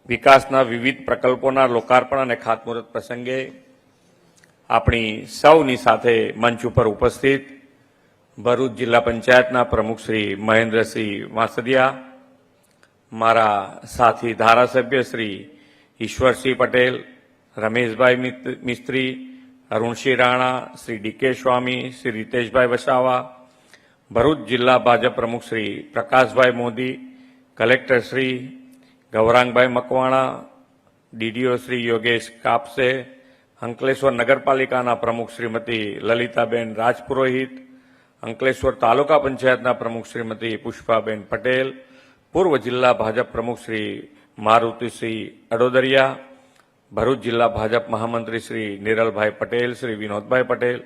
વિકાસના વિવિધ પ્રકલ્પોના લોકાર્પણ અને ખાતમુહૂર્ત પ્રસંગે આપણી સૌની સાથે મંચ ઉપર ઉપસ્થિત ભરૂચ જિલ્લા પંચાયતના પ્રમુખ શ્રી મહેન્દ્રસિંહ વાંસદિયા, મારા સાથી ધારાસભ્ય શ્રી ઈશ્વરસિંહ પટેલ, રમેશભાઈ મિસ્ત્રી, અરુણસિંહ રાણા, શ્રી ડી.કે. સ્વામી, શ્રી રીતેશભાઈ વસાવા, ભરૂચ જિલ્લા ભાજપ પ્રમુખ શ્રી પ્રકાશભાઈ મોદી, કલેક્ટર શ્રી ગૌરાંગભાઈ મકવાણા, ડીડીઓ શ્રી યોગેશ કાપસે, અંકલેશ્વર નગરપાલિકાના પ્રમુખ શ્રીમતી લલિતાબેન રાજપુરોહિત, અંકલેશ્વર તાલુકા પંચાયતના પ્રમુખ શ્રીમતી પુષ્પાબેન પટેલ, પૂર્વ જિલ્લા ભાજપ પ્રમુખ શ્રી મારુતિસિંહ અડોદરિયા, ભરૂચ જિલ્લા ભાજપ મહામંત્રી શ્રી નિરલભાઈ પટેલ, શ્રી વિનોદભાઈ પટેલ,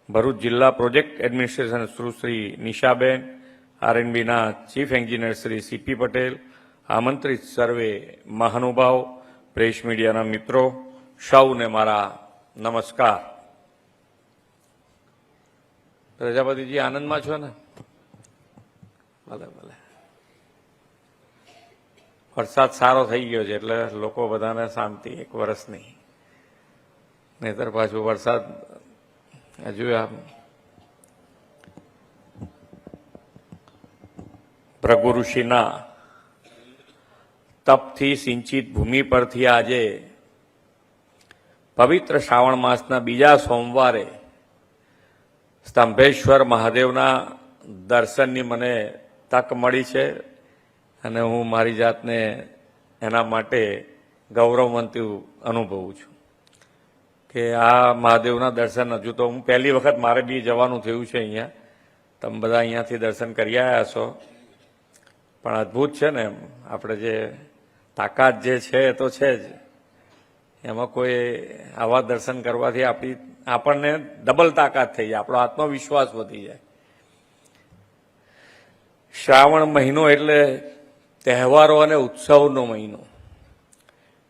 ભરૂચ જિલ્લા પ્રોજેક્ટ એડમિનિસ્ટ્રેશન શ્રી નિશાબેન, આરએનબીના chief engineer Shri CP Patel, આમંત્રિત સર્વે મહાનુભાવ, પ્રેસ મીડિયાના મિત્રો, સૌને મારા નમસ્કાર. પ્રજાપતિજી આનંદમાં છો ને? ભલે ભલે. વરસાદ સારો થઈ ગયો છે એટલે લોકો બધાને શાંતિ, એક વર્ષની. નહીતર પાછું વરસાદ હજુ ભૃગુ ઋષિના તપથી સિંચિત ભૂમિ પરથી આજે પવિત્ર શ્રાવણ માસના બીજા સોમવારે સ્તંભેશ્વર મહાદેવના દર્શનની મને તક મળી છે અને હું મારી જાતને એના માટે ગૌરવવંતું અનુભવું છું કે આ મહાદેવના દર્શન હજુ તો હું પહેલી વખત મારે બી જવાનું થયું છે અહીંયા. તમે બધા અહીંયાથી દર્શન કરી આવ્યા છો, પણ અદ્ભુત છે ને. આપણે જે તાકાત જે છે એ તો છે જ, એમાં કોઈ આવા દર્શન કરવાથી આપણને ડબલ તાકાત થઈ જાય, આપણો આત્મવિશ્વાસ વધી જાય. શ્રાવણ મહિનો એટલે તહેવારો અને ઉત્સવનો મહિનો.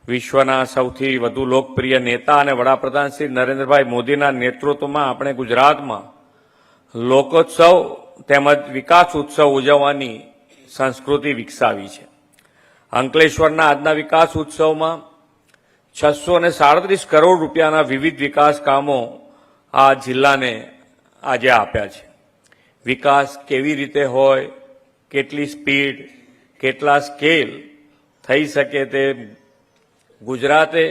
વિશ્વના સૌથી વધુ લોકપ્રિય નેતા અને વડાપ્રધાન શ્રી નરેન્દ્રભાઈ મોદીના નેતૃત્વમાં આપણે ગુજરાતમાં લોકોત્સવ તેમજ વિકાસ ઉત્સવ ઉજવવાની સંસ્કૃતિ વિકસાવી છે. અંકલેશ્વરના આજના વિકાસ ઉત્સવમાં 637 કરોડ રૂપિયાના વિવિધ વિકાસ કામો આ જિલ્લાને આજે આપ્યા છે. વિકાસ કેવી રીતે હોય, કેટલી સ્પીડ, કેટલા સ્કેલ થઈ શકે તે ગુજરાતે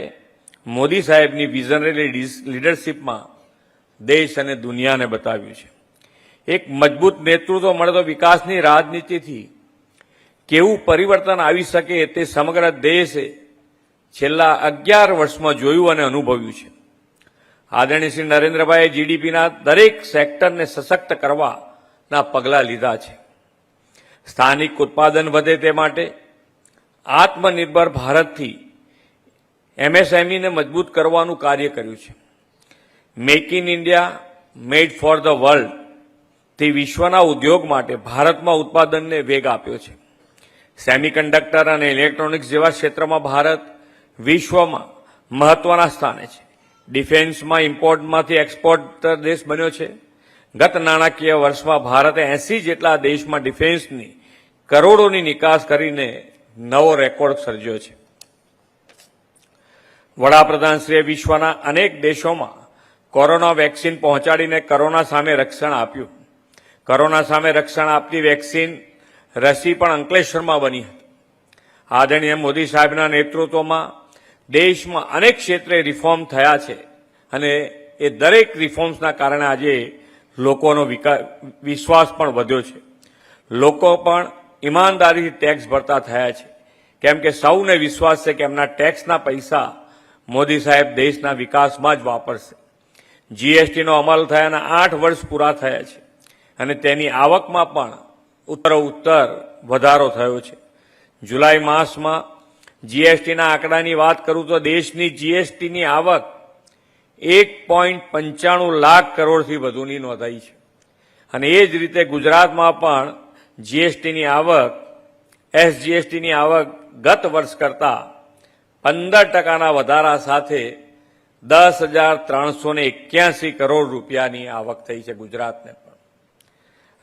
મોદી સાહેબની વિઝનરી લીડરશીપમાં દેશ અને દુનિયાને બતાવ્યું છે. એક મજબૂત નેતૃત્વ મળે તો વિકાસની રાજનીતિથી કેવું પરિવર્તન આવી શકે તે સમગ્ર દેશે છેલ્લા 11 વર્ષમાં જોયું અને અનુભવ્યું છે. આદરણીય શ્રી નરેન્દ્રભાઈએ જીડીપીના દરેક સેક્ટરને સશક્ત કરવાના પગલાં લીધા છે. સ્થાનિક ઉત્પાદન વધે તે માટે આત્મનિર્ભર ભારતથી એમએસએમઈને મજબૂત કરવાનું કાર્ય કર્યું છે. Make in India, made for the world થી વિશ્વના ઉદ્યોગ માટે ભારતમાં ઉત્પાદનને વેગ આપ્યો છે. સેમિકન્ડક્ટર અને ઇલેક્ટ્રોનિક્સ જેવા ક્ષેત્રમાં ભારત વિશ્વમાં મહત્વના સ્થાને છે. ડિફેન્સમાં ઇમ્પોર્ટમાંથી એક્સપોર્ટર દેશ બન્યો છે. ગત નાણાકીય વર્ષમાં ભારતે 80 જેટલા દેશમાં ડિફેન્સની કરોડોની નિકાસ કરીને નવો રેકોર્ડ સર્જ્યો છે. વડાપ્રધાનશ્રીએ વિશ્વના અનેક દેશોમાં કોરોના વેક્સિન પહોંચાડીને કોરોના સામે રક્ષણ આપ્યું. કોરોના સામે રક્ષણ આપતી વેક્સિન રસી પણ અંકલેશ્વરમાં બની હતી. આદરણીય મોદી સાહેબના નેતૃત્વમાં દેશમાં અનેક ક્ષેત્રે રિફોર્મ થયા છે અને એ દરેક રિફોર્મ્સના કારણે આજે લોકોનો વિશ્વાસ પણ વધ્યો છે. લોકો પણ ઈમાનદારીથી ટેક્સ ભરતા થયા છે, કેમ કે સૌને વિશ્વાસ છે કે એમના ટેક્સના પૈસા મોદી સાહેબ દેશના વિકાસમાં જ વાપરશે. જીએસટીનો અમલ થયાના 8 વર્ષ પૂરા થયા છે અને તેની આવકમાં પણ ઉત્તરોત્તર વધારો થયો છે. જુલાઈ માસમાં જીએસટીના આંકડાની વાત કરું તો દેશની જીએસટીની આવક 1.95 લાખ કરોડથી વધુની નોંધાઈ છે અને એ જ રીતે ગુજરાતમાં પણ જીએસટીની આવક, એસજીએસટીની આવક ગત વર્ષ કરતાં 15% વધારા સાથે 10,381 કરોડ રૂપિયાની આવક થઈ છે ગુજરાતને પણ.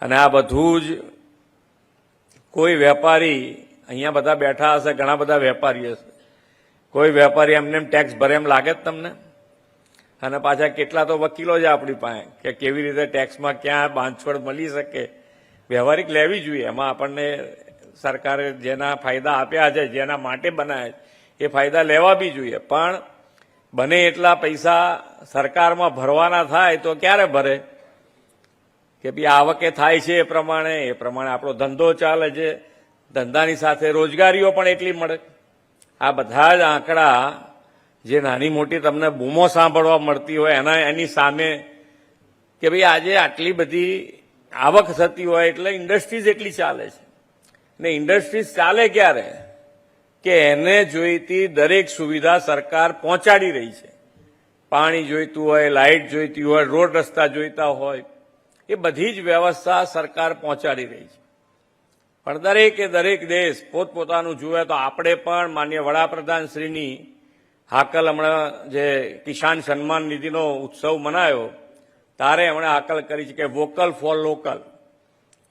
અને આ બધું જ કોઈ વેપારી અહીંયા બધા બેઠા હશે, ઘણા બધા વેપારી હશે, કોઈ વેપારી એમને ટેક્સ ભરે એમ લાગે જ તમને? અને પાછા કેટલા તો વકીલો છે આપણી પાસે કે કેવી રીતે ટેક્સમાં ક્યાં બાંધછોડ મળી શકે. વ્યવહારિક લેવી જોઈએ. એમાં આપણને સરકારે જેના ફાયદા આપ્યા છે, જેના માટે બનાવ્યા છે, એ ફાયદા લેવા બી જોઈએ. પણ બને એટલા પૈસા સરકારમાં ભરવાના થાય તો ક્યારે ભરે? કે ભાઈ આવકે થાય છે એ પ્રમાણે આપણો ધંધો ચાલે છે, ધંધાની સાથે રોજગારીઓ પણ એટલી મળે. આ બધા જ આંકડા જે નાની મોટી તમને બૂમો સાંભળવા મળતી હોય એની સામે કે ભાઈ આજે આટલી બધી આવક થતી હોય એટલે ઇન્ડસ્ટ્રીઝ એટલી ચાલે છે. ને ઇન્ડસ્ટ્રીઝ ચાલે ક્યારે? કે એને જોઈતી દરેક સુવિધા સરકાર પહોંચાડી રહી છે. પાણી જોઈતું હોય, લાઇટ જોઈતી હોય, રોડ રસ્તા જોઈતા હોય, એ બધી જ વ્યવસ્થા સરકાર પહોંચાડી રહી છે. પણ દરેક દેશ પોતપોતાનું જુએ તો આપણે પણ માનનીય વડાપ્રધાન શ્રીની હાકલ હમણાં જે કિસાન સન્માન નિધિનો ઉત્સવ મનાયો તારે એમણે હાકલ કરી છે કે વોકલ ફોર લોકલ.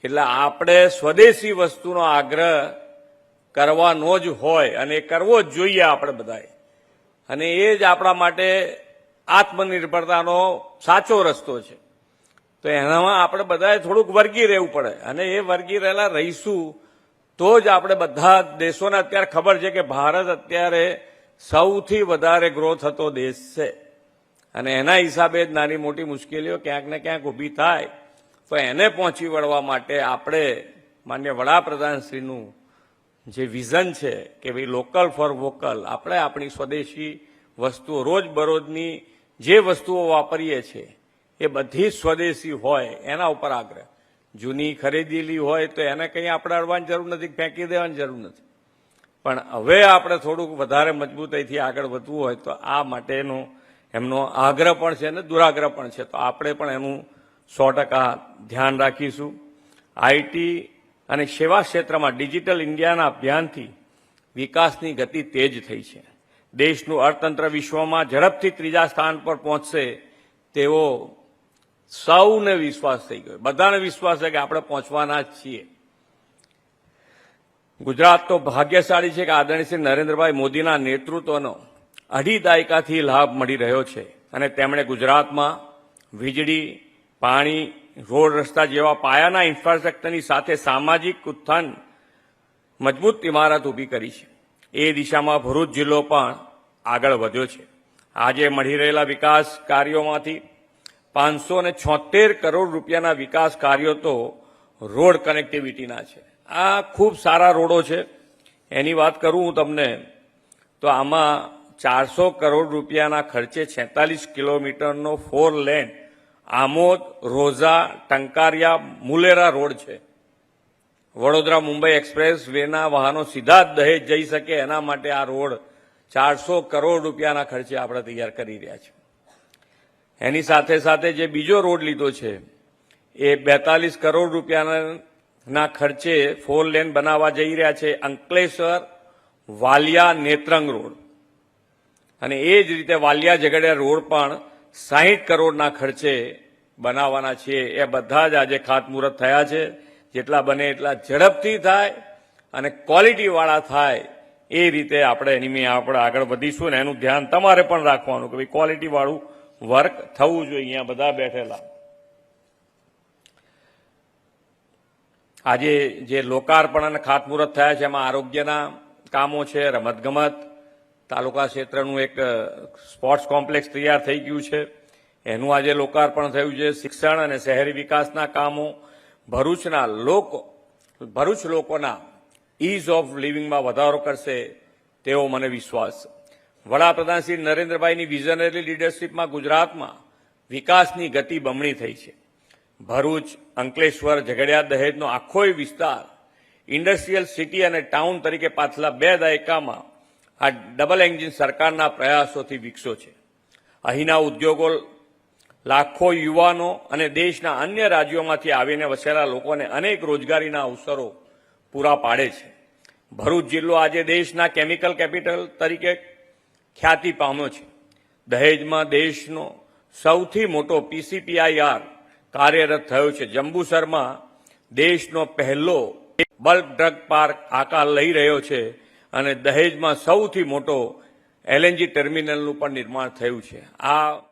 એટલે આપણે સ્વદેશી વસ્તુનો આગ્રહ કરવાનો જ હોય અને એ કરવો જ જોઈએ આપણે બધાએ. અને એ જ આપણા માટે આત્મનિર્ભરતાનો સાચો રસ્તો છે. તો એનામાં આપણે બધાએ થોડુંક વર્ગી રહેવું પડે અને એ વર્ગી રહેલા રહીશું તો જ આપણે બધા દેશોને અત્યારે ખબર છે કે ભારત અત્યારે સૌથી વધારે ગ્રો થતો દેશ છે. અને એના હિસાબે જ નાની મોટી મુશ્કેલીઓ ક્યાંક ને ક્યાંક ઊભી થાય તો એને પહોંચી વળવા માટે આપણે માનનીય વડાપ્રધાનશ્રીનું જે વિઝન છે કે ભાઈ લોકલ ફોર વોકલ, આપણે આપણી સ્વદેશી વસ્તુઓ રોજબરોજની જે વસ્તુઓ વાપરીએ છીએ એ બધી જ સ્વદેશી હોય એના ઉપર આગ્રહ. જૂની ખરીદેલી હોય તો એને કંઈ આપણે અડવાની જરૂર નથી, ફેંકી દેવાની જરૂર નથી. પણ હવે આપણે થોડુંક વધારે મજબૂતાઈથી આગળ વધવું હોય તો આ માટેનો એમનો આગ્રહ પણ છે અને દુરાગ્રહ પણ છે. તો આપણે પણ એનું 100% ધ્યાન રાખીશું. આઈટી અને સેવા ક્ષેત્રમાં ડિજિટલ ઇન્ડિયાના અભિયાનથી વિકાસની ગતિ તેજ થઈ છે. દેશનું અર્થતંત્ર વિશ્વમાં ઝડપથી ત્રીજા સ્થાન પર પહોંચશે તેવો સૌને વિશ્વાસ થઈ ગયો. બધાને વિશ્વાસ છે કે આપણે પહોંચવાના જ છીએ. ગુજરાત તો ભાગ્યશાળી છે કે આદરણીય શ્રી નરેન્દ્રભાઈ મોદીના નેતૃત્વનો 2.5 દાયકાથી લાભ મળી રહ્યો છે અને તેમણે ગુજરાતમાં વીજળી, પાણી, રોડ રસ્તા જેવા પાયાના ઇન્ફ્રાસ્ટ્રક્ચરની સાથે સામાજિક ઉત્થાન મજબૂત ઇમારત ઊભી કરી છે. એ દિશામાં ભરૂચ જિલ્લો પણ આગળ વધ્યો છે. આજે મળી રહેલા વિકાસ કાર્યોમાંથી 576 કરોડ રૂપિયાના વિકાસ કાર્યો તો રોડ કનેક્ટિવિટીના છે. આ ખૂબ સારા રોડો છે. એની વાત કરું હું તમને તો આમાં 400 કરોડ રૂપિયાના ખર્ચે 46 કિલોમીટરનો 4 લેન આમોદ, રોઝા, ટંકારિયા, મુલેરા રોડ છે. વડોદરા મુંબઈ એક્સપ્રેસ વેના વાહનો સીધા જ દહેજ જઈ શકે એના માટે આ રોડ 400 કરોડ રૂપિયાના ખર્ચે આપણે તૈયાર કરી રહ્યા છીએ. એની સાથે સાથે જે બીજો રોડ લીધો છે એ 42 કરોડ રૂપિયાના ખર્ચે 4 લેન બનાવવા જઈ રહ્યા છે. અંકલેશ્વર વાલિયા નેત્રંગ રોડ અને એ જ રીતે વાલિયા ઝઘડિયા રોડ પણ 60 કરોડના ખર્ચે બનાવવાના છે. એ બધા જ આજે ખાતમુહૂર્ત થયા છે. જેટલા બને એટલા ઝડપથી થાય અને ક્વોલિટીવાળા થાય એ રીતે આપણે એની આપણે આગળ વધીશું ને એનું ધ્યાન તમારે પણ રાખવાનું કે ભાઈ ક્વોલિટીવાળું વર્ક થવું જોઈએ. અહીંયા બધા બેઠેલા આજે જે લોકાર્પણ અને ખાતમુહૂર્ત થયા છે એમાં આરોગ્યના કામો છે, રમતગમત, તાલુકા ક્ષેત્રનું એક સ્પોર્ટ્સ કોમ્પ્લેક્સ તૈયાર થઈ ગયું છે એનું આજે લોકાર્પણ થયું છે. શિક્ષણ અને શહેરી વિકાસના કામો, ભરૂચ લોકોના ઇઝ ઓફ લિવિંગમાં વધારો કરશે તેવો મને વિશ્વાસ. વડાપ્રધાન શ્રી નરેન્દ્રભાઈની વિઝનરી લીડરશીપમાં ગુજરાતમાં વિકાસની ગતિ બમણી થઈ છે. ભરૂચ, અંકલેશ્વર, ઝઘડિયા, દહેજનો આખોય વિસ્તાર ઇન્ડસ્ટ્રીયલ સિટી અને ટાઉન તરીકે પાછલા 2 દાયકામાં આ ડબલ એન્જિન સરકારના પ્રયાસોથી વિકસ્યો છે. અહીંના ઉદ્યોગો લાખો યુવાનો અને દેશના અન્ય રાજ્યોમાંથી આવીને વસેલા લોકોને અનેક રોજગારીના અવસરો પૂરા પાડે છે. ભરૂચ જિલ્લો આજે દેશના કેમિકલ કેપિટલ તરીકે ખ્યાતિ પામ્યો છે. દહેજમાં દેશનો સૌથી મોટો PCPIR કાર્યરત થયો છે. જંબુસરમાં દેશનો પહેલો બલ્ક ડ્રગ પાર્ક આકાર લઈ રહ્યો છે અને દહેજમાં સૌથી મોટો એલએનજી ટર્મિનલનું પણ નિર્માણ થયું છે. આ